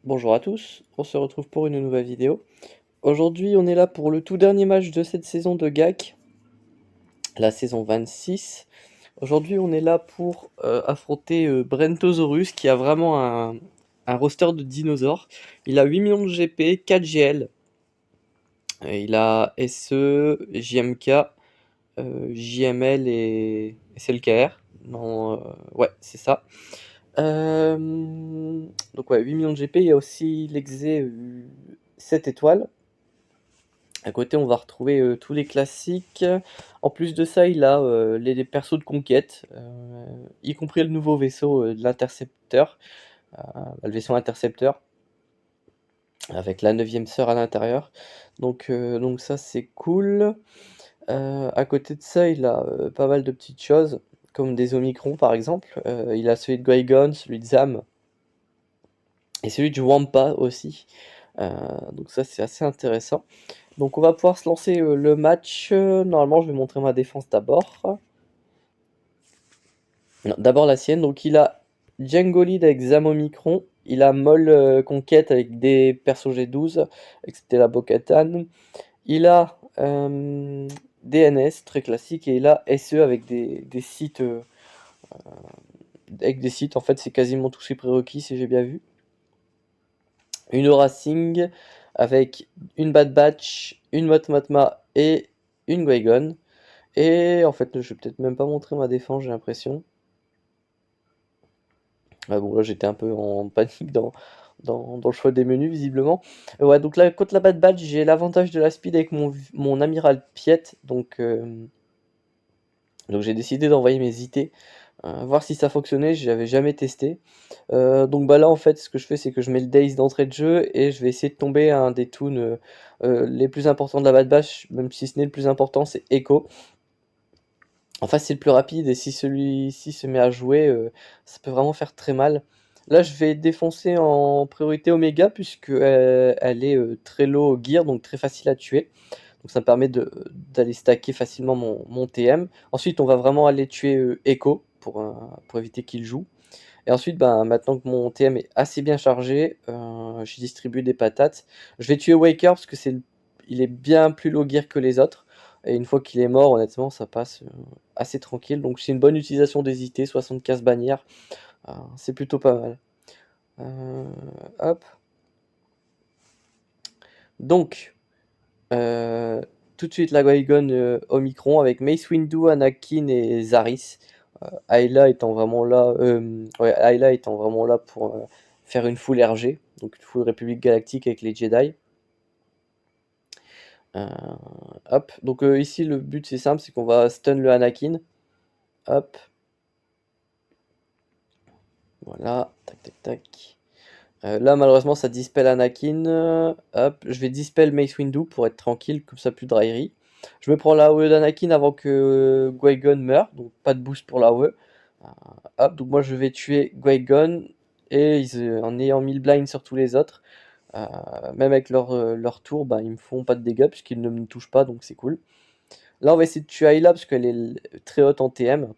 Bonjour à tous, on se retrouve pour une nouvelle vidéo. Aujourd'hui, on est là pour le tout dernier match de cette saison de GAC, la saison 26. Aujourd'hui, on est là pour affronter Brentosaurus qui a vraiment un roster de dinosaures. Il a 8 millions de GP, 4 GL, il a SE, JMK, JML et SLKR. Non, ouais, c'est ça. Euh, donc ouais, 8 millions de GP, il y a aussi l'Exe 7 étoiles. À côté, on va retrouver tous les classiques. En plus de ça, il a les persos de conquête, y compris le nouveau vaisseau de l'intercepteur, le vaisseau intercepteur, avec la 9e sœur à l'intérieur. Donc ça, c'est cool. À côté de ça, il a pas mal de petites choses, comme des Omicrons par exemple. Il a celui de Qui-Gon, celui de Zam, et celui de Wampa aussi. Donc ça, c'est assez intéressant. Donc on va pouvoir se lancer le match. Normalement, je vais montrer ma défense d'abord. Non, d'abord la sienne. Donc il a Django Lead avec Zamomicron. Il a Moll Conquête avec des persos G12, excepté la Bo-Katan. Il a DNS, très classique. Et il a SE avec des sites. Avec des sites, en fait, c'est quasiment tous ses prérequis, si j'ai bien vu. Une Aura Sing avec une Bad Batch, une Motmatma et une Qui-Gon. Et en fait, je vais peut-être même pas montrer ma défense, j'ai l'impression. Ah bon, là j'étais un peu en panique dans le choix des menus, visiblement. Ouais, donc là, contre la Bad Batch, j'ai l'avantage de la speed avec mon amiral Piet. Donc j'ai décidé d'envoyer mes IT, voir si ça fonctionnait, j'avais jamais testé. Donc bah là, en fait, ce que je fais, c'est que je mets le Daze d'entrée de jeu et je vais essayer de tomber à un des toons les plus importants de la Bad Batch, même si ce n'est le plus important, c'est Echo. Enfin, c'est le plus rapide et si celui-ci se met à jouer, ça peut vraiment faire très mal. Là, je vais défoncer en priorité Omega puisque elle est très low gear, donc très facile à tuer. Donc ça me permet d'aller stacker facilement mon TM. Ensuite, on va vraiment aller tuer Echo pour éviter qu'il joue. Et ensuite, ben, maintenant que mon TM est assez bien chargé, je distribue des patates. Je vais tuer Waker parce que il est bien plus low gear que les autres. Et une fois qu'il est mort, honnêtement, ça passe assez tranquille. Donc c'est une bonne utilisation des IT, 75 bannières. C'est plutôt pas mal. Euh, hop. Donc, euh, tout de suite la Qui-Gon Omicron avec Mace Windu, Anakin et Zaris. Ayla étant vraiment là, ouais, Ayla étant vraiment là pour faire une full RG, donc une full République Galactique avec les Jedi. Euh, Hop, donc ici le but c'est simple, c'est qu'on va stun le Anakin. Hop, voilà, tac tac tac. Là malheureusement ça dispel Anakin. Hop, je vais dispel Mace Windu pour être tranquille, comme ça plus de raillerie. Je me prends la AOE d'Anakin avant que Qui-Gon meure, donc pas de boost pour la AOE. Hop, donc moi je vais tuer Qui-Gon et en ayant mis le blind sur tous les autres, euh, même avec leur tour, bah, ils me font pas de dégâts puisqu'ils ne me touchent pas, donc c'est cool. Là on va essayer de tuer Ayla parce qu'elle est très haute en TM.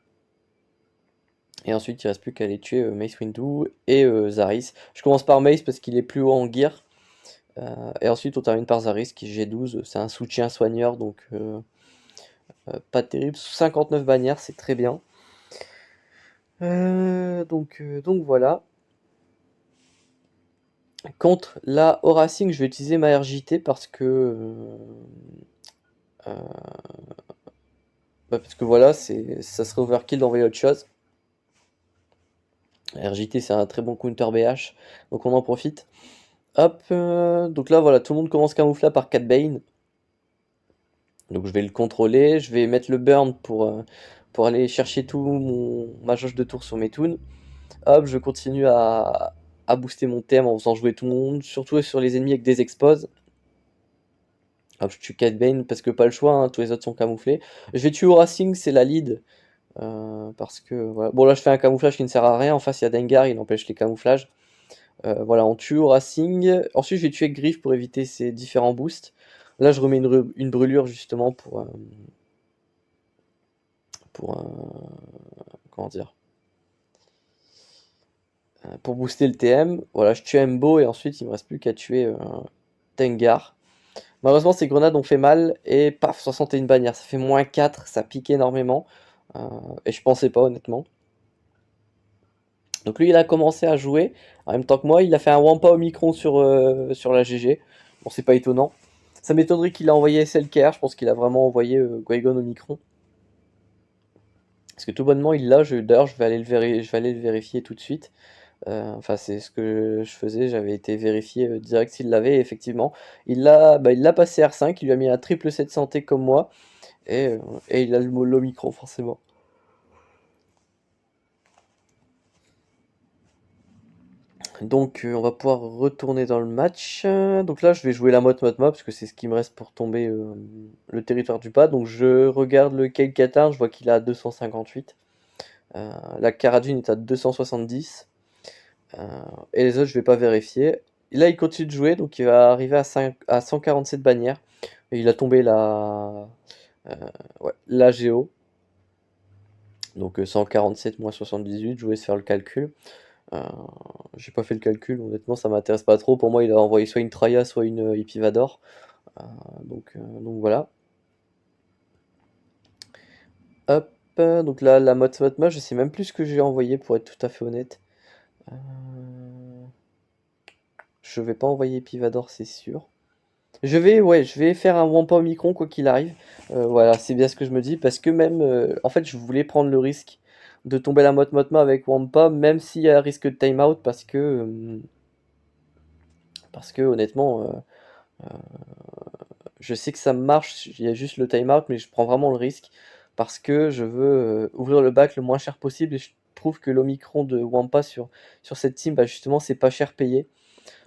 Et ensuite il reste plus qu'à aller tuer Mace Windu et Zaris. Je commence par Mace parce qu'il est plus haut en gear. Et ensuite on termine par Zaris qui est G12, c'est un soutien soigneur donc pas terrible. 59 bannières, c'est très bien. Donc voilà. Contre la Aura Sync, je vais utiliser ma RJT parce que voilà, ça serait overkill d'envoyer autre chose. RJT c'est un très bon counter BH, donc on en profite. Hop, donc là voilà, tout le monde commence camoufla par Cat Bane. Donc je vais le contrôler, je vais mettre le burn pour aller chercher ma jauge de tour sur mes toons. Hop, je continue à booster mon thème en faisant jouer tout le monde, surtout sur les ennemis avec des exposes. Hop, je tue Cat Bane parce que pas le choix, hein, tous les autres sont camouflés. Je vais tuer Aura Singh, c'est la lead. Parce que voilà. Bon là je fais un camouflage qui ne sert à rien. En face il y a Dengar, il empêche les camouflages. Voilà, on tue Racing. Ensuite je vais tuer Griff pour éviter ses différents boosts. Là je remets une brûlure justement pour comment dire. pour booster le TM. Voilà, je tue Mbo et ensuite il me reste plus qu'à tuer Tengar. Malheureusement, ces grenades ont fait mal et paf, 61 bannières. Ça fait -4, ça pique énormément. Et je pensais pas, honnêtement. Donc lui, il a commencé à jouer en même temps que moi. Il a fait un Wampa Omicron sur la GG. Bon, c'est pas étonnant. Ça m'étonnerait qu'il a envoyé SLKR. Je pense qu'il a vraiment envoyé Guaygon Omicron. Parce que tout bonnement, il l'a. D'ailleurs, je vais aller le vérifier tout de suite. Enfin, c'est ce que je faisais. J'avais été vérifier direct s'il l'avait. Effectivement, il l'a passé R5. Il lui a mis un triple 7 santé comme moi. Et il a l'Omicron, forcément. Donc on va pouvoir retourner dans le match. Donc là je vais jouer la mode parce que c'est ce qui me reste pour tomber le territoire du pas. Donc je regarde le Kail Katarn, je vois qu'il est à 258. La Cara Dune est à 270. Et les autres je vais pas vérifier. Et là il continue de jouer, donc il va arriver à 147 bannières. Et il a tombé euh, la Géo. Donc 147 moins 78, je vais se faire le calcul. Euh, j'ai pas fait le calcul, honnêtement, ça m'intéresse pas trop. Pour moi, il a envoyé soit une Traya, soit une Epivador. Euh, donc voilà. Hop, donc là, la mode Motma, je sais même plus ce que j'ai envoyé pour être tout à fait honnête. Euh, je vais pas envoyer Epivador, c'est sûr. Je vais faire un Wampa Omicron quoi qu'il arrive. Voilà, c'est bien ce que je me dis parce que même, en fait, je voulais prendre le risque de tomber la mode Motma avec Wampa, même s'il y a un risque de timeout parce que honnêtement. Je sais que ça marche, il y a juste le timeout, mais je prends vraiment le risque parce que je veux ouvrir le bac le moins cher possible et je trouve que l'Omicron de Wampa sur cette team, bah justement, c'est pas cher payé.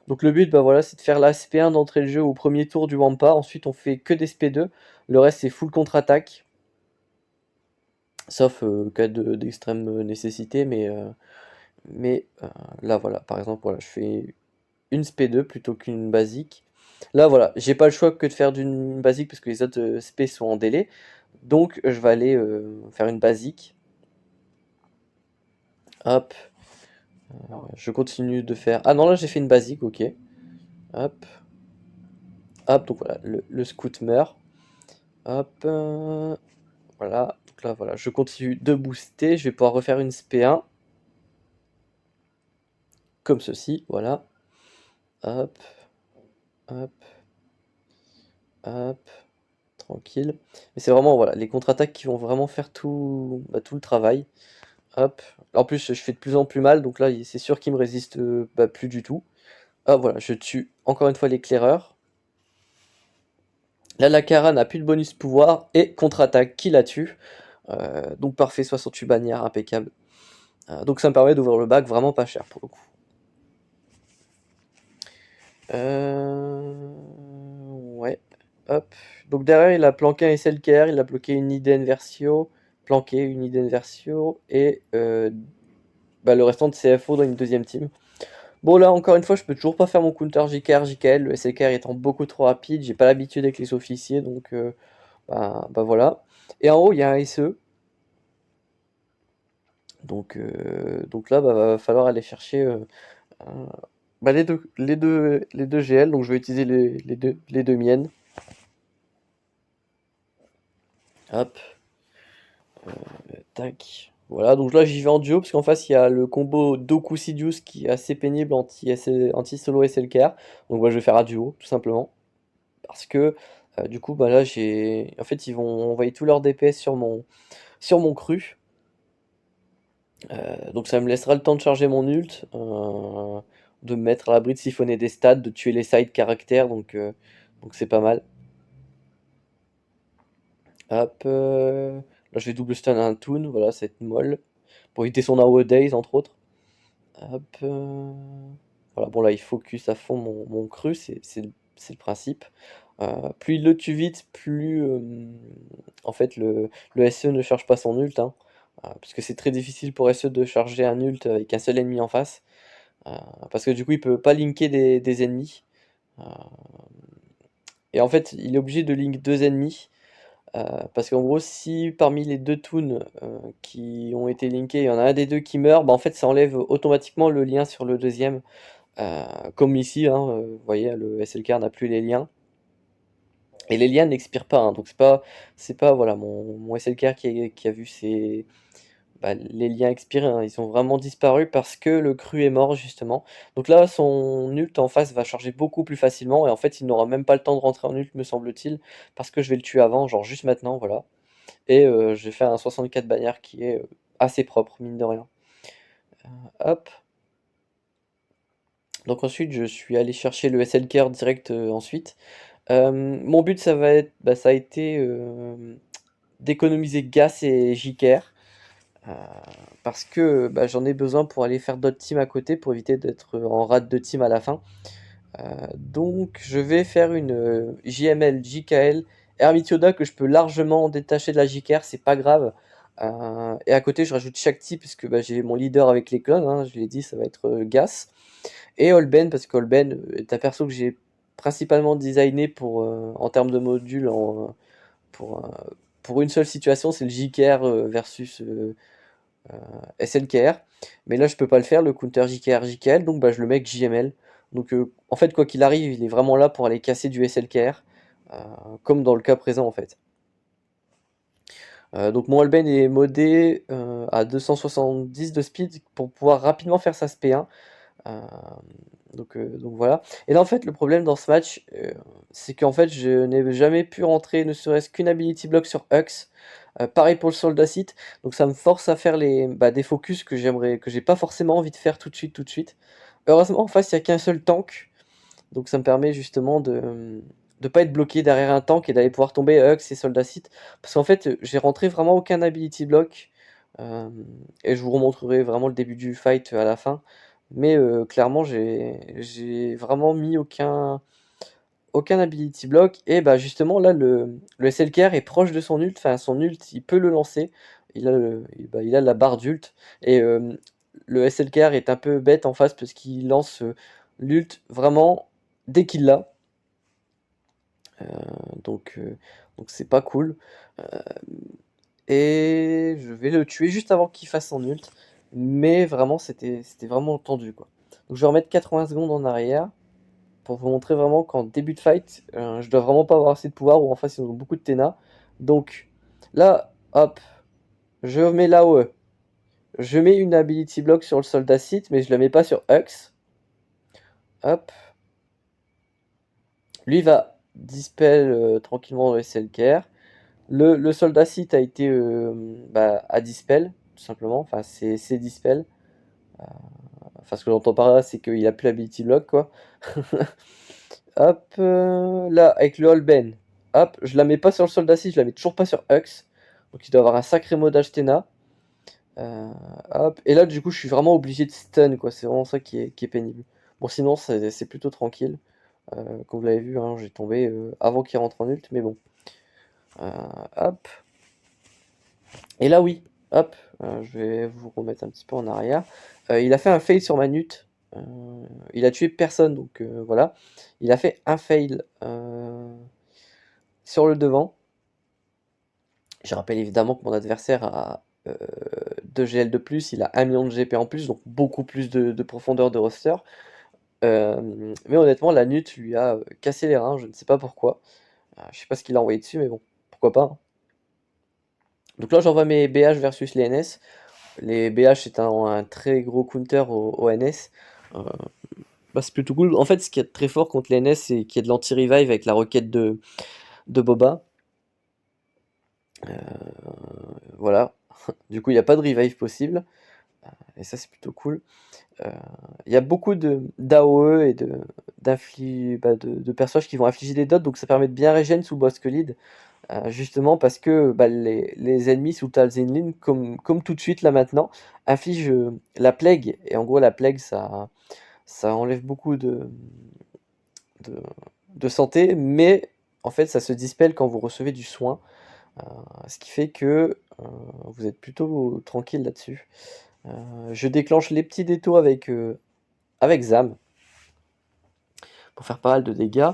Donc le but, bah voilà, c'est de faire la SP1 d'entrée de jeu au premier tour du Wampa. Ensuite, on fait que des SP2. Le reste, c'est full contre-attaque. Sauf cas d'extrême nécessité, mais là, voilà, par exemple, voilà, je fais une SP2 plutôt qu'une basique. Là, voilà, j'ai pas le choix que de faire d'une basique parce que les autres SP sont en délai. Donc, je vais aller faire une basique. Hop, je continue de faire. Ah non, là, j'ai fait une basique, ok. Hop, hop, donc voilà, le scout meurt. Hop, voilà. Donc là, voilà, je continue de booster. Je vais pouvoir refaire une SP1. Comme ceci, voilà. Hop, hop, hop. Tranquille. Mais c'est vraiment, voilà, les contre-attaques qui vont vraiment faire tout le travail. Hop. En plus, je fais de plus en plus mal, donc là, c'est sûr qu'il me résiste plus du tout. Ah, voilà, je tue encore une fois l'éclaireur. Là, la Kara n'a plus de bonus pouvoir et contre-attaque qui la tue. Donc parfait, 68 bannières, impeccable. Donc ça me permet d'ouvrir le bac vraiment pas cher pour le coup. Ouais, hop. Donc derrière, il a planqué un SLKR, il a bloqué une IDN Versio, planqué une IDN Versio et le restant de CFO dans une deuxième team. Bon, là, encore une fois, je peux toujours pas faire mon counter JKR, JKL, le SLKR étant beaucoup trop rapide, j'ai pas l'habitude avec les officiers, donc voilà. Et en haut, il y a un SE, donc là, va falloir aller chercher un- les deux GL, donc je vais utiliser les deux miennes. Hop, tac. Voilà, donc là j'y vais en duo parce qu'en face il y a le combo Doku Sidious qui est assez pénible anti-solo SLKR. Donc je vais faire un duo tout simplement. Parce que du coup là j'ai. En fait ils vont envoyer tout leur DPS sur mon cru. Donc ça me laissera le temps de charger mon ult, de me mettre à l'abri de siphonner des stats, de tuer les side caractères, donc c'est pas mal. Hop, là je vais double stun un toon, voilà, cette molle, pour éviter son nowadays entre autres. Hop, voilà, bon là il focus à fond mon cru, c'est le principe. Plus il le tue vite, plus en fait le SE ne charge pas son ult, hein, parce que c'est très difficile pour SE de charger un ult avec un seul ennemi en face, euh, parce que du coup il peut pas linker des ennemis. Euh, et en fait il est obligé de link deux ennemis Parce qu'en gros, si parmi les deux toons qui ont été linkés, il y en a un des deux qui meurt, bah en fait ça enlève automatiquement le lien sur le deuxième. Comme ici, hein, vous voyez, le SLK n'a plus les liens. Et les liens n'expirent pas, hein, donc c'est pas voilà, mon SLK qui a vu les liens expirer, hein, ils ont vraiment disparu parce que le cru est mort justement. Donc là, son ult en face va charger beaucoup plus facilement et en fait, il n'aura même pas le temps de rentrer en ult, me semble-t-il, parce que je vais le tuer avant, genre juste maintenant, voilà. Et j'ai fait un 64 bannière qui est assez propre, mine de rien. Hop. Donc ensuite, je suis allé chercher le SLK direct ensuite. Mon but, ça a été d'économiser Gas et JKR. euh, Parce que j'en ai besoin pour aller faire d'autres teams à côté pour éviter d'être en rate de team à la fin. Donc je vais faire une JML, JKL, Hermitioda que je peux largement détacher de la JKR, c'est pas grave. Et à côté je rajoute chaque type parce que j'ai mon leader avec les clones, hein, je l'ai dit, ça va être Gas. Et Holben parce qu'Holben est un perso que j'ai principalement designé pour, en termes de modules, pour, euh, pour une seule situation, c'est le JKR versus SLKR. Mais là, je peux pas le faire, le counter JKR JKL, donc je le mets avec JML. Donc en fait, quoi qu'il arrive, il est vraiment là pour aller casser du SLKR, comme dans le cas présent en fait. Donc mon Holben est modé à 270 de speed pour pouvoir rapidement faire sa SP1. Euh, donc voilà. Et là en fait le problème dans ce match, c'est qu'en fait je n'ai jamais pu rentrer ne serait-ce qu'une ability block sur Hux. Pareil pour le soldat site, donc ça me force à faire des focus que j'ai pas forcément envie de faire tout de suite, tout de suite. Heureusement en face il n'y a qu'un seul tank, donc ça me permet justement de pas être bloqué derrière un tank et d'aller pouvoir tomber Hux et soldat site. Parce qu'en fait j'ai rentré vraiment aucun ability block, euh, et je vous remontrerai vraiment le début du fight à la fin. Mais clairement, j'ai vraiment mis aucun ability block. Et justement, là, le SLKR est proche de son ult. Enfin, son ult, il peut le lancer. Il a la barre d'ult. Et le SLKR est un peu bête en face parce qu'il lance l'ult vraiment dès qu'il l'a. Euh, donc, euh, donc c'est pas cool. Euh, et je vais le tuer juste avant qu'il fasse son ult. Mais vraiment, c'était vraiment tendu, quoi. Donc je vais remettre 80 secondes en arrière pour vous montrer vraiment qu'en début de fight, je dois vraiment pas avoir assez de pouvoir ou en face ils ont beaucoup de Téna. Donc là, hop, je mets l'AOE. Je mets une ability block sur le soldat site, mais je la mets pas sur Hux. Hop. Lui va dispel tranquillement le SLKR. Le soldat site a été à dispel, tout simplement. Enfin, c'est dispel. Enfin, ce que j'entends par là, c'est qu'il a plus l'ability block, quoi. Hop, là, avec le Holben, hop, je la mets pas sur le soldat 6, je la mets toujours pas sur Hux. Donc il doit avoir un sacré modage Tena. Hop, et là, du coup, je suis vraiment obligé de stun, quoi. C'est vraiment ça qui est pénible. Bon, sinon, c'est plutôt tranquille. Comme vous l'avez vu, hein, j'ai tombé avant qu'il rentre en ult, mais bon. Hop. Et là, oui, hop, je vais vous remettre un petit peu en arrière. Il a fait un fail sur Manute. Il a tué personne, donc voilà. Il a fait un fail sur le devant. Je rappelle évidemment que mon adversaire a 2 GL de plus, il a 1 million de GP en plus, donc beaucoup plus de profondeur de roster. Mais honnêtement, la Nut lui a cassé les reins, je ne sais pas pourquoi. Je sais pas ce qu'il a envoyé dessus, mais bon, pourquoi pas, hein. Donc là, j'envoie mes BH versus les NS. Les BH, c'est un très gros counter au NS. Euh, c'est plutôt cool. En fait, ce qui est très fort contre les NS, c'est qu'il y a de l'anti-revive avec la requête de Boba. Voilà. Du coup, il n'y a pas de revive possible. Et ça, c'est plutôt cool. Il y a beaucoup d'AOE et de personnages qui vont infliger des dots, donc ça permet de bien régène sous boss que lead. Justement parce que les ennemis sous Talzinlin, comme tout de suite là maintenant, infligent la plague. Et en gros, la plague, ça enlève beaucoup de, de santé, mais en fait, ça se dispelle quand vous recevez du soin. Euh, Ce qui fait que vous êtes plutôt tranquille là-dessus. Je déclenche les petits détours avec Zam pour faire pas mal de dégâts.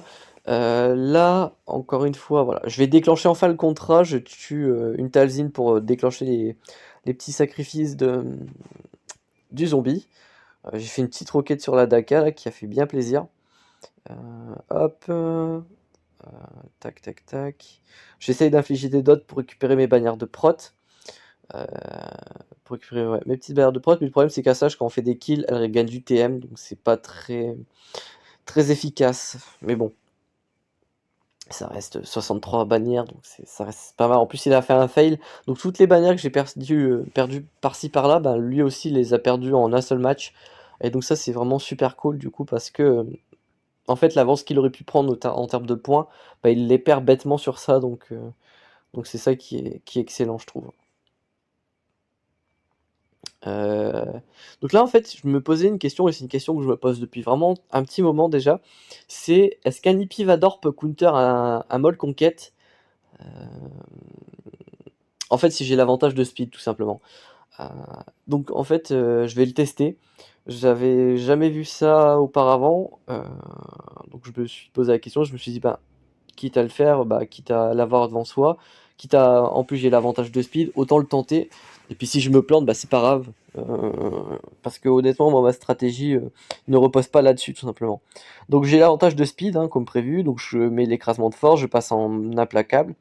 Là, encore une fois, voilà, je vais déclencher enfin le contrat, je tue une Talzin pour déclencher les petits sacrifices du zombie. J'ai fait une petite roquette sur la Daka là, qui a fait bien plaisir. Hop, tac tac tac. J'essaye d'infliger des dots pour récupérer mes bannières de prot. Euh, pour récupérer ouais, mes petites barrières de prot, mais le problème c'est qu'à Sage, quand on fait des kills, elle gagne du TM, donc c'est pas très efficace. Mais bon, ça reste 63 bannières, donc ça reste pas mal. En plus, il a fait un fail, donc toutes les bannières que j'ai perdu par-ci par-là, ben, lui aussi les a perdues en un seul match. Et donc ça c'est vraiment super cool du coup, parce que en fait l'avance qu'il aurait pu prendre en termes de points, ben, il les perd bêtement sur ça, donc c'est ça qui est excellent je trouve. Euh, Donc là, en fait, je me posais une question, et c'est une question que je me pose depuis vraiment un petit moment déjà. C'est, est-ce qu'un Hippie Vador peut counter un Moll Conquête? Euh, En fait, si j'ai l'avantage de speed, tout simplement. Euh, donc en fait, je vais le tester. J'avais jamais vu ça auparavant. Donc je me suis posé la question, je me suis dit, bah, quitte à le faire, bah, quitte à l'avoir devant soi, quitte à, en plus j'ai l'avantage de speed, autant le tenter. Et puis si je me plante, bah c'est pas grave. Parce que honnêtement, moi, ma stratégie ne repose pas là-dessus, tout simplement. Donc j'ai l'avantage de speed, hein, comme prévu, donc je mets l'écrasement de force, je passe en implacable.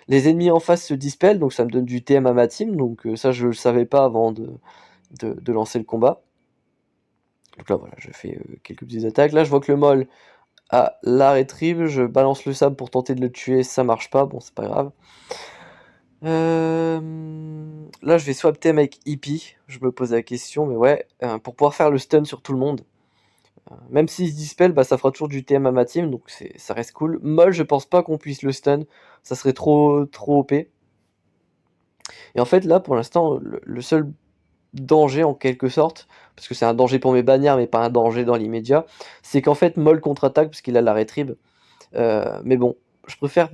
Les ennemis en face se dispellent, donc ça me donne du TM à ma team, donc ça je le savais pas avant de lancer le combat. Donc là voilà, je fais quelques petites attaques. Là je vois que le Moll a la rétribe, je balance le sable pour tenter de le tuer, ça marche pas, bon c'est pas grave. Là je vais swap thème avec Hippie, je me pose la question, mais ouais, pour pouvoir faire le stun sur tout le monde. Même s'il se dispelle, bah, ça fera toujours du TM à ma team, donc ça reste cool. Moll, je pense pas qu'on puisse le stun, ça serait trop OP. Et en fait, là, pour l'instant, le seul danger, en quelque sorte, parce que c'est un danger pour mes bannières, mais pas un danger dans l'immédiat, c'est qu'en fait, Moll contre-attaque, parce qu'il a la rétrib. Mais bon, je préfère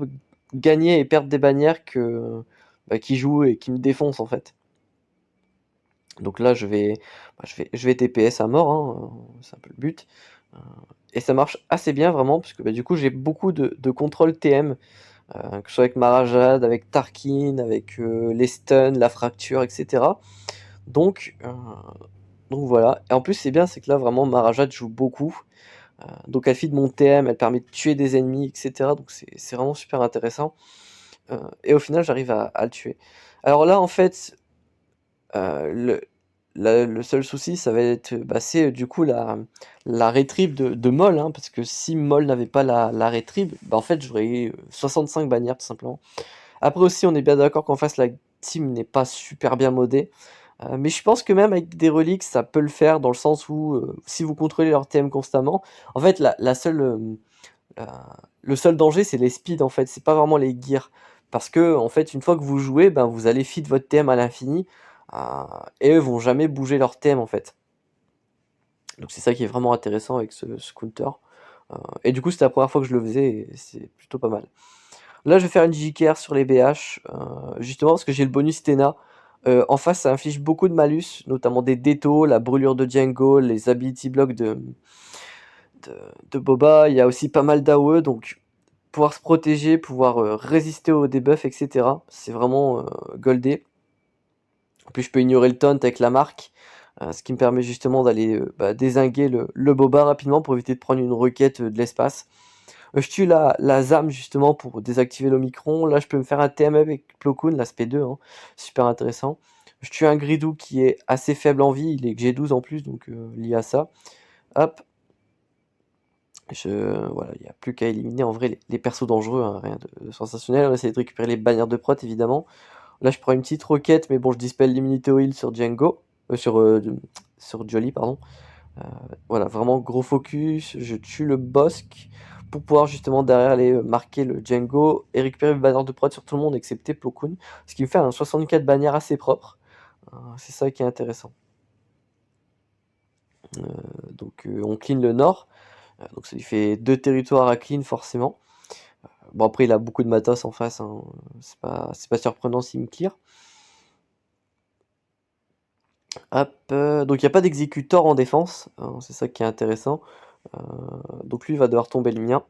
gagner et perdre des bannières que qui jouent et qui me défoncent, en fait. Donc là, je vais TPS à mort, hein, c'est un peu le but. Euh, Et ça marche assez bien, vraiment, parce que du coup, j'ai beaucoup de contrôle TM, que ce soit avec Marajad, avec Tarkin, avec les stuns, la fracture, etc. Donc, euh, donc voilà. Et en plus, c'est bien, c'est que là, vraiment, Marajad joue beaucoup. Donc elle feed mon TM, elle permet de tuer des ennemis, etc. Donc c'est vraiment super intéressant. Et au final, j'arrive à le tuer. Alors là, en fait, le, le seul souci, ça va être, bah, c'est du coup la rétrib de Moll, hein, parce que si Moll n'avait pas la rétrib, bah, en fait, j'aurais eu 65 bannières, tout simplement. Après aussi, on est bien d'accord qu'en face, la team n'est pas super bien modée. Mais je pense que même avec des reliques, ça peut le faire, dans le sens où, si vous contrôlez leur TM constamment, en fait, le seul danger, c'est les speeds, en fait, c'est pas vraiment les gears. Parce que, en fait, une fois que vous jouez, ben, vous allez feed votre TM à l'infini, et eux vont jamais bouger leur TM, en fait. Donc c'est ça qui est vraiment intéressant avec ce counter. Et du coup, c'était la première fois que je le faisais, et c'est plutôt pas mal. Là, je vais faire une JKR sur les BH, justement parce que j'ai le bonus Tena. En face, ça inflige beaucoup de malus, notamment des détos, la brûlure de Django, les ability blocks de Boba. Il y a aussi pas mal d'AOE, donc pouvoir se protéger, pouvoir résister aux debuffs, etc. C'est vraiment goldé. En plus, je peux ignorer le taunt avec la marque, ce qui me permet justement d'aller dézinguer le Boba rapidement pour éviter de prendre une requête de l'espace. Je tue la ZAM justement pour désactiver l'Omicron. Là, je peux me faire un TM avec Plo Koon, l'aspect 2, hein. Super intéressant. Je tue un Gridou qui est assez faible en vie, il est G12 en plus, donc lié à ça. Hop. Voilà, il n'y a plus qu'à éliminer en vrai les persos dangereux, hein, rien de sensationnel. On essaie de récupérer les bannières de prot évidemment. Là, je prends une petite roquette, mais bon, je dispelle l'immunité au heal sur Django. Sur Jolly, pardon. Voilà, vraiment gros focus. Je tue le Bosque pour pouvoir justement derrière aller marquer le Django et récupérer une bannière de prod sur tout le monde excepté Plo Koon. Ce qui me fait un 64 bannières assez propre. C'est ça qui est intéressant. Donc on clean le nord. Donc ça lui fait 2 territoires à clean forcément. Bon après il a beaucoup de matos en face, hein. C'est pas surprenant s'il me clear. Hop, donc il n'y a pas d'exécuteur en défense, hein, c'est ça qui est intéressant. Donc lui il va devoir tomber le mien.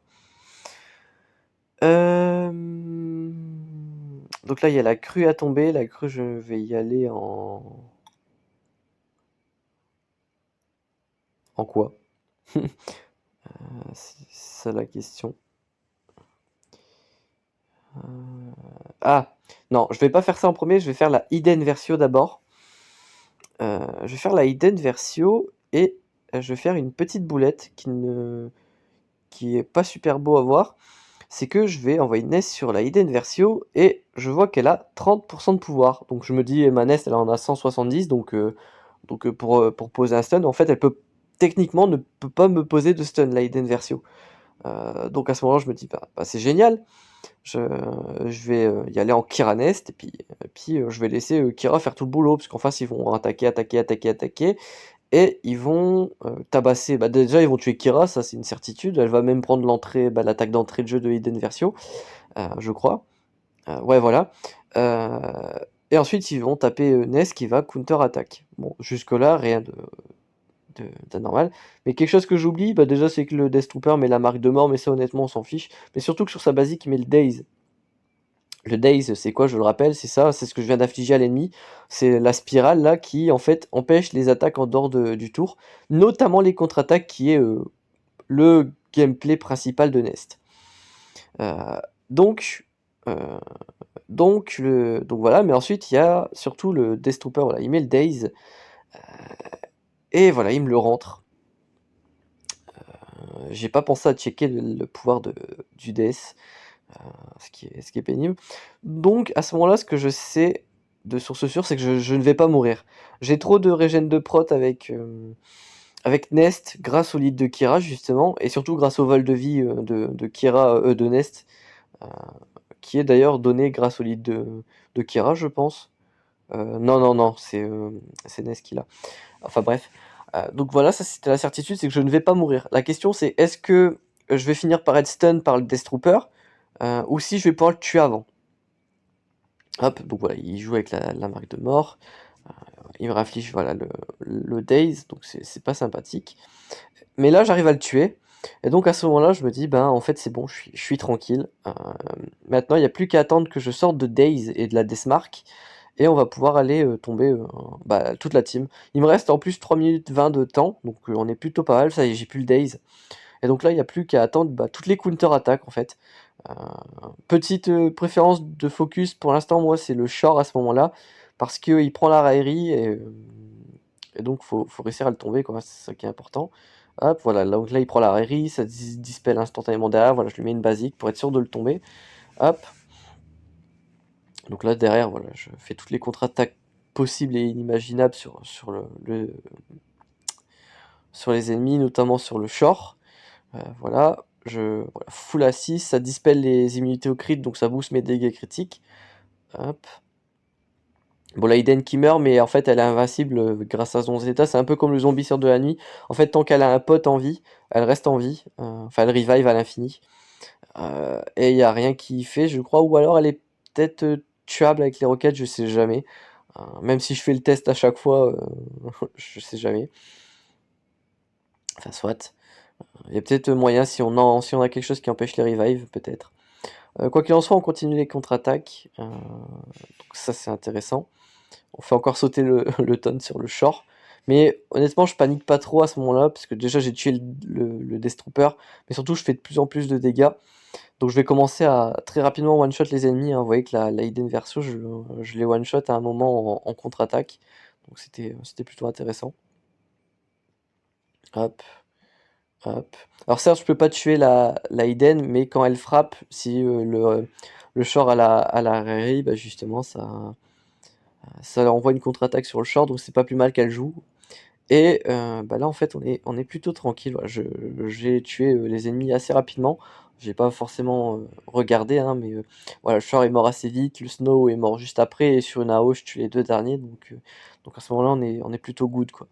Donc là, il y a la crue à tomber. La crue, je vais y aller en... En quoi? C'est ça la question. Ah, non, je vais pas faire ça en premier, je vais faire la Hidden Versio d'abord. Je vais faire la Hidden Versio et je vais faire une petite boulette qui est pas super beau à voir. C'est que je vais envoyer Ness sur la Hidden Versio et je vois qu'elle a 30% de pouvoir. Donc je me dis, ma Ness, elle en a 170, donc pour poser un stun, en fait, elle peut techniquement ne peut pas me poser de stun, la Hidden Versio. Donc à ce moment-là, je me dis, bah, c'est génial. Je, je vais y aller en Kira Nest et puis je vais laisser Kira faire tout le boulot parce qu'en face ils vont attaquer et ils vont tabasser. Bah, déjà ils vont tuer Kira, ça c'est une certitude. Elle va même prendre l'entrée, l'attaque d'entrée de jeu de Hidden Versio, je crois. Ouais, voilà. Euh, et ensuite ils vont taper Nest qui va counter attaque. Bon, jusque là rien d'anormal. Mais quelque chose que j'oublie, bah déjà c'est que le Death Trooper met la marque de mort, mais ça honnêtement on s'en fiche. Mais surtout que sur sa basique il met le Daze. Le Daze, c'est quoi? Je le rappelle, c'est ça, c'est ce que je viens d'infliger à l'ennemi. C'est la spirale là qui en fait empêche les attaques en dehors du tour, notamment les contre-attaques qui est le gameplay principal de Nest. Euh, donc, euh, donc voilà, mais ensuite il y a surtout le Death Trooper, voilà, il met le Daze et voilà, il me le rentre. J'ai pas pensé à checker le pouvoir du DS, ce qui est pénible. Donc à ce moment-là, ce que je sais de source sûre, c'est que je ne vais pas mourir. J'ai trop de régène de prot avec Nest grâce au lead de Kira justement, et surtout grâce au vol de vie de Kira, de Nest, euh, qui est d'ailleurs donné grâce au lead de Kira, je pense. Non, non, non, c'est Nest qui l'a. Enfin bref. Donc voilà, ça c'était la certitude, c'est que je ne vais pas mourir. La question c'est est-ce que je vais finir par être stun par le Death Trooper, ou si je vais pouvoir le tuer avant. Hop, donc voilà, il joue avec la marque de mort. Il me rafflige voilà, le Daze, donc c'est pas sympathique. Mais là, j'arrive à le tuer. Et donc à ce moment-là, je me dis, ben en fait, c'est bon, je suis tranquille. Maintenant, il n'y a plus qu'à attendre que je sorte de Daze et de la Deathmark. Et on va pouvoir aller tomber toute la team. Il me reste en plus 3 minutes 20 de temps, donc on est plutôt pas mal. Ça y est, j'ai plus le Daze. Et donc là, il n'y a plus qu'à attendre toutes les counter-attaques en fait. Euh, Petite préférence de focus pour l'instant, moi, c'est le Shore à ce moment-là, parce qu'il prend la raillerie et donc faut réussir à le tomber, quoi. C'est ça qui est important. Hop, voilà, donc là il prend la raillerie, ça dispelle instantanément derrière, voilà, je lui mets une basique pour être sûr de le tomber. Hop. Donc là derrière, voilà, je fais toutes les contre-attaques possibles et inimaginables sur les ennemis, notamment sur le Shore. Voilà, voilà, full assist, ça dispelle les immunités au crit, donc ça booste mes dégâts critiques. Hop. Bon, la Eden qui meurt, mais en fait, elle est invincible grâce à son état. C'est un peu comme le zombie sort de la nuit. En fait, tant qu'elle a un pote en vie, elle reste en vie. Enfin, elle revive à l'infini. Et il n'y a rien qui y fait, je crois. Ou alors, elle est peut-être tuable avec les roquettes, je sais jamais. Même si je fais le test à chaque fois, je sais jamais. Enfin, soit. Il y a peut-être moyen si on a quelque chose qui empêche les revives, peut-être. Quoi qu'il en soit, on continue les contre-attaques. Donc ça, c'est intéressant. On fait encore sauter le tonne sur le shore. Mais honnêtement, je panique pas trop à ce moment-là, parce que déjà j'ai tué le Death Trooper, mais surtout je fais de plus en plus de dégâts. Donc je vais commencer à très rapidement one-shot les ennemis, hein. Vous voyez que la Hidden Verso, je les one-shot à un moment en contre-attaque. Donc c'était plutôt intéressant. Hop, hop. Alors certes, je peux pas tuer la Hidden, mais quand elle frappe, si le shore a la rairie, bah justement, ça leur envoie une contre-attaque sur le short, donc c'est pas plus mal qu'elle joue. Et là, en fait, on est plutôt tranquille. Voilà, j'ai tué les ennemis assez rapidement. J'ai pas forcément regardé, hein, mais voilà, le short est mort assez vite, le snow est mort juste après, et sur une AO, je tue les deux derniers. Donc à ce moment-là, on est plutôt good, quoi.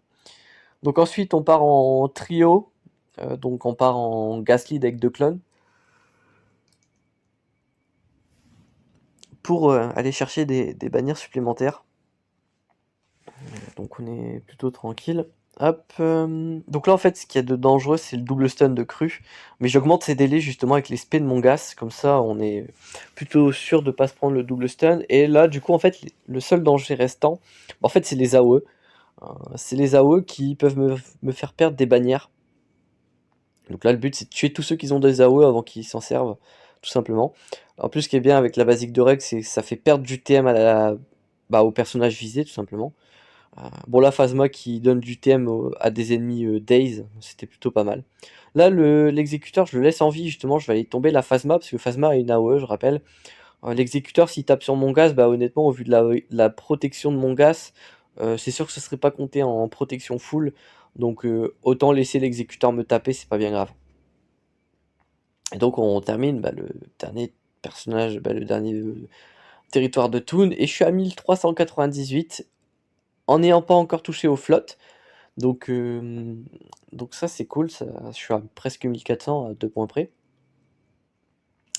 Donc ensuite, on part en trio. Donc on part en gas lead avec deux clones pour aller chercher des bannières supplémentaires. Donc on est plutôt tranquille. Hop, donc là, en fait, ce qu'il y a de dangereux, c'est le double stun de Cru, mais j'augmente ses délais justement avec les spés de Mongas, comme ça on est plutôt sûr de pas se prendre le double stun. Et là, du coup, en fait, le seul danger restant, en fait, c'est les AOE. C'est les AOE qui peuvent me faire perdre des bannières. Donc là, le but, c'est de tuer tous ceux qui ont des AOE avant qu'ils s'en servent, tout simplement. En plus, ce qui est bien avec la basique de règle, c'est que ça fait perdre du TM au personnage visé, tout simplement. Bon, là, Phasma qui donne du TM à des ennemis Daze, c'était plutôt pas mal. Là, l'exécuteur, je le laisse en vie, justement, je vais aller tomber la Phasma, parce que Phasma a une AOE, je rappelle. L'exécuteur, s'il tape sur mon gaz, bah honnêtement, au vu de la protection de mon gaz, c'est sûr que ce serait pas compté en protection full. Donc autant laisser l'exécuteur me taper, c'est pas bien grave. Et donc on termine le dernier personnage, le dernier territoire de Toon. Et je suis à 1398 en n'ayant pas encore touché aux flottes. Donc ça c'est cool, ça, je suis à presque 1400 à 2 points près.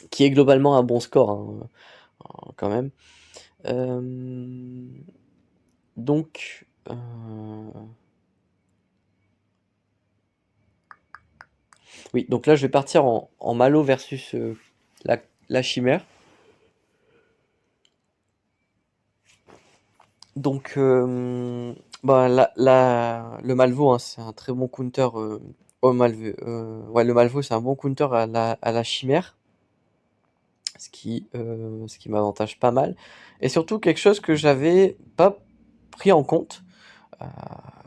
Qui est globalement un bon score hein, quand même. Donc oui, donc là je vais partir en Malo versus la chimère. Donc le Malvo, hein, c'est un très bon counter au Malvo. Ouais, le Malvo c'est un bon counter à la chimère. Ce qui m'avantage pas mal. Et surtout quelque chose que j'avais pas pris en compte, euh,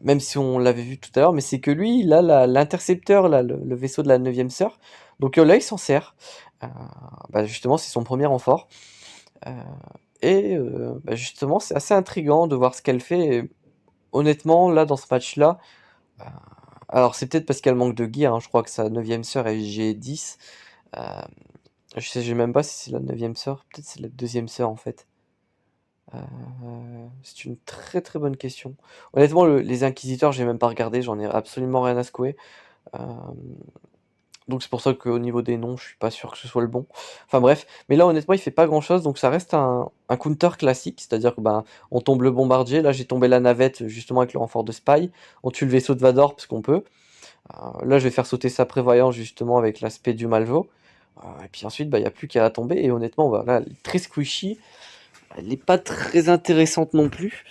même si on l'avait vu tout à l'heure, mais c'est que lui, il a l'intercepteur, le vaisseau de la 9ème sœur. Donc là, il s'en sert. Euh, justement, c'est son premier renfort. Euh, justement, c'est assez intriguant de voir ce qu'elle fait. Et honnêtement, là, dans ce match-là, euh, alors c'est peut-être parce qu'elle manque de gear, hein, je crois que sa 9ème sœur est G10. Euh, je sais même pas si c'est la 9ème sœur, peut-être c'est la 2ème sœur en fait. C'est une très très bonne question. Honnêtement, les inquisiteurs, j'ai même pas regardé, j'en ai absolument rien à secouer. Euh, donc c'est pour ça qu'au niveau des noms, je suis pas sûr que ce soit le bon. Enfin bref, mais là honnêtement, il fait pas grand-chose, donc ça reste un counter classique, c'est-à-dire que on tombe le bombardier, là j'ai tombé la navette justement avec le renfort de Spy, on tue le vaisseau de Vador parce qu'on peut. Là je vais faire sauter sa prévoyance justement avec l'aspect du Malvo. Et puis ensuite, il n'y a plus qu'à la tomber, et honnêtement, voilà, elle est très squishy, elle n'est pas très intéressante non plus.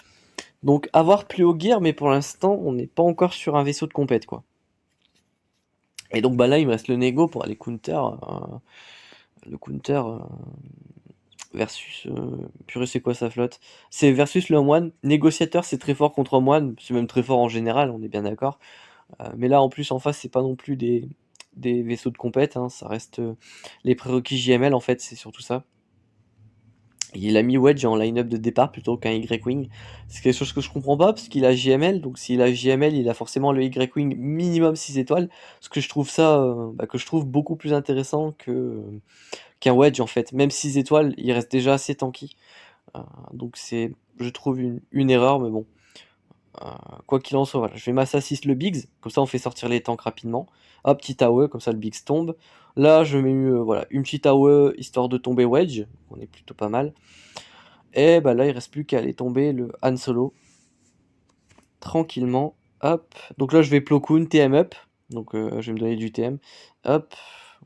Donc avoir plus haut gear, mais pour l'instant, on n'est pas encore sur un vaisseau de compète, quoi. Et donc là, il me reste le négo pour aller counter. Le counter versus. Purée, c'est quoi sa flotte? C'est versus le moine. Négociateur, c'est très fort contre moine. C'est même très fort en général, on est bien d'accord. Mais là, en plus, en face, c'est pas non plus des vaisseaux de compète. Hein, ça reste les prérequis JML, en fait, c'est surtout ça. Il a mis Wedge en line-up de départ plutôt qu'un Y-Wing. C'est quelque chose que je comprends pas parce qu'il a JML, donc s'il a JML, il a forcément le Y-Wing minimum 6 étoiles. Parce que je trouve ça, que je trouve beaucoup plus intéressant qu'un Wedge en fait. Même 6 étoiles, il reste déjà assez tanky. Euh, donc c'est, je trouve, une erreur, mais bon. Euh, quoi qu'il en soit, voilà. Je vais m'assassis le Biggs, comme ça on fait sortir les tanks rapidement. Hop, petit AOE, comme ça le Biggs tombe. Là, je mets voilà, une petite AOE histoire de tomber Wedge. On est plutôt pas mal. Et là, il reste plus qu'à aller tomber le Han Solo. Tranquillement. Hop. Donc là, je vais Plo Koon, TM up. Donc je vais me donner du TM. Hop.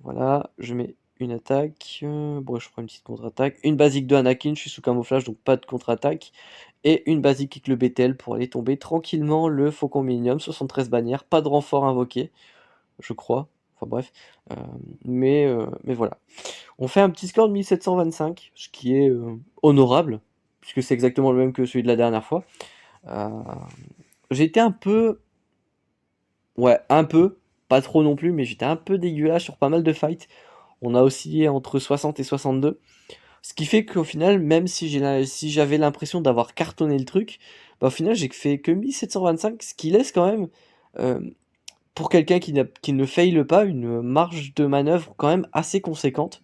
Voilà. Je mets une attaque. Bon, je prends une petite contre-attaque. Une basique de Anakin. Je suis sous camouflage, donc pas de contre-attaque. Et une basique avec le BTL pour aller tomber tranquillement le Faucon Minium. 73 bannières. Pas de renfort invoqué, je crois. Enfin bref. Euh, mais voilà. On fait un petit score de 1725, ce qui est honorable, puisque c'est exactement le même que celui de la dernière fois. Euh, j'ai été un peu, ouais, un peu, pas trop non plus, mais j'étais un peu dégueulasse sur pas mal de fights. On a oscillé entre 60 et 62. Ce qui fait qu'au final, même si j'avais l'impression d'avoir cartonné le truc, au final, j'ai fait que 1725, ce qui laisse quand même, euh, pour quelqu'un qui ne faille pas, une marge de manœuvre quand même assez conséquente.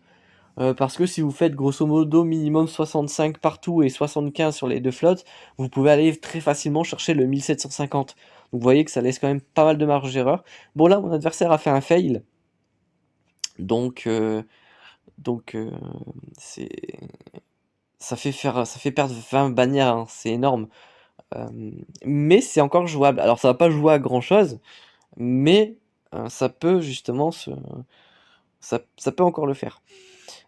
Parce que si vous faites grosso modo minimum 65 partout et 75 sur les deux flottes, vous pouvez aller très facilement chercher le 1750. Donc vous voyez que ça laisse quand même pas mal de marge d'erreur. Bon là, mon adversaire a fait un fail. Donc, euh, donc c'est ça fait perdre 20 bannières, hein, c'est énorme. Mais c'est encore jouable. Alors ça va pas jouer à grand chose, mais ça peut justement ça peut encore le faire.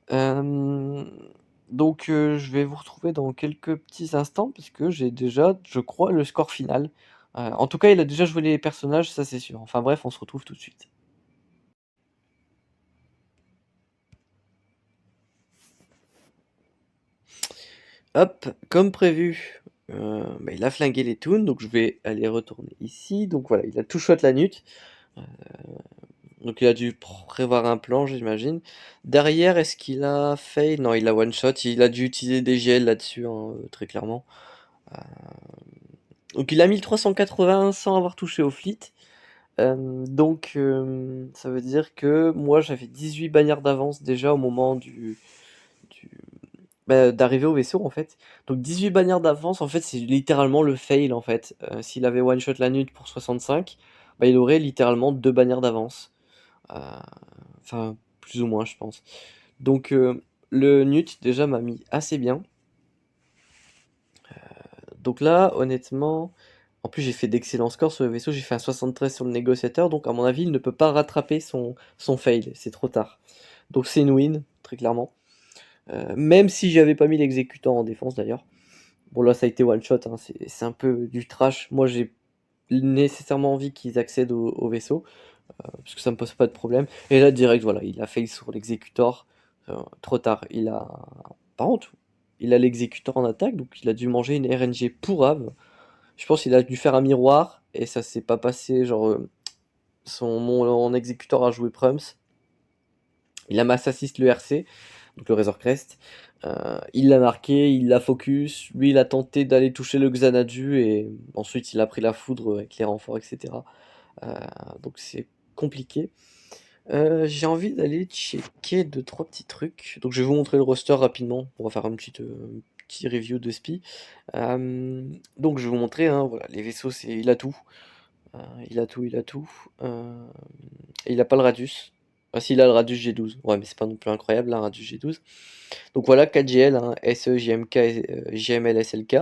Donc je vais vous retrouver dans quelques petits instants parce que j'ai déjà, je crois, le score final. En tout cas, il a déjà joué les personnages, ça c'est sûr. Enfin bref, on se retrouve tout de suite. Hop, comme prévu, il a flingué les toons, donc je vais aller retourner ici. Donc voilà, il a two shot la Nut. Donc il a dû prévoir un plan, j'imagine. Derrière, est-ce qu'il a fait... Non, il a one shot. Il a dû utiliser des GL là-dessus, hein, très clairement. Donc il a 1380 sans avoir touché au fleet. Donc ça veut dire que moi j'avais 18 bannières d'avance déjà au moment d'arriver au vaisseau en fait. Donc 18 bannières d'avance, en fait c'est littéralement le fail en fait. S'il avait one shot la Nut pour 65, il aurait littéralement 2 bannières d'avance. Enfin plus ou moins je pense. Donc le Nut déjà m'a mis assez bien. Donc là honnêtement, en plus j'ai fait d'excellents scores sur le vaisseau, j'ai fait un 73 sur le négociateur, donc à mon avis il ne peut pas rattraper son fail, c'est trop tard. Donc c'est une win, très clairement. Même si j'avais pas mis l'exécutant en défense d'ailleurs. Bon là ça a été one shot, hein, c'est un peu du trash. Moi j'ai nécessairement envie qu'ils accèdent au vaisseau, parce que ça me pose pas de problème. Et là direct voilà, il a fail sur l'exécutor, trop tard. Par contre, il a l'exécutor en attaque, donc il a dû manger une RNG pourrave. Je pense qu'il a dû faire un miroir, et ça s'est pas passé, genre mon exécutor a joué Prums. Il a mass assist le RC, donc le Razor Crest. Il l'a marqué, il l'a focus. Lui, il a tenté d'aller toucher le Xanadu et ensuite il a pris la foudre avec les renforts, etc. Donc c'est compliqué. J'ai envie d'aller checker 2-3 petits trucs. Donc je vais vous montrer le roster rapidement. On va faire un petit review de Spi. Donc je vais vous montrer, hein, voilà, les vaisseaux, il a tout. Il a tout, il a tout. Et il a pas le Radius. Ah si, il a le Radius G12. Ouais, mais c'est pas non plus incroyable, là, un Radius G12. Donc voilà, 4GL, hein, SE, JMK, JML, SLK.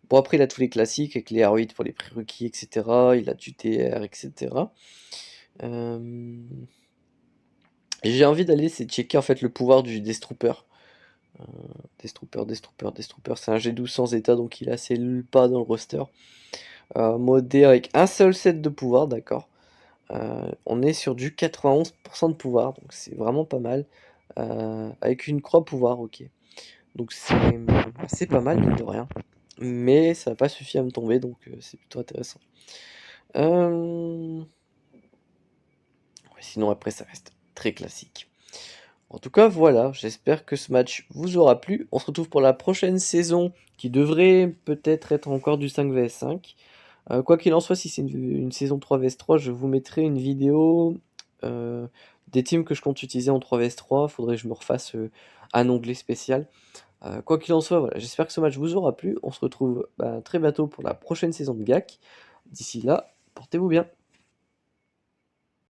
Bon, après, il a tous les classiques, avec les R8 pour les prérequis, etc. Il a du TR, etc. J'ai envie d'aller checker en fait le pouvoir du Destrooper. Destrooper, c'est un G12 sans état, donc il a assez pas dans le roster. Modé avec un seul set de pouvoir, d'accord. On est sur du 91% de pouvoir, donc c'est vraiment pas mal. Avec une croix pouvoir, ok. Donc c'est pas mal, mine de rien. Mais ça n'a pas suffi à me tomber, donc c'est plutôt intéressant. Ouais, sinon, après, ça reste très classique. En tout cas, voilà, j'espère que ce match vous aura plu. On se retrouve pour la prochaine saison, qui devrait peut-être être encore du 5 vs 5. Quoi qu'il en soit, si c'est une saison 3 vs 3, je vous mettrai une vidéo des teams que je compte utiliser en 3 vs 3. Faudrait que je me refasse un onglet spécial. Quoi qu'il en soit, voilà, j'espère que ce match vous aura plu. On se retrouve très bientôt pour la prochaine saison de GAC. D'ici là, portez-vous bien.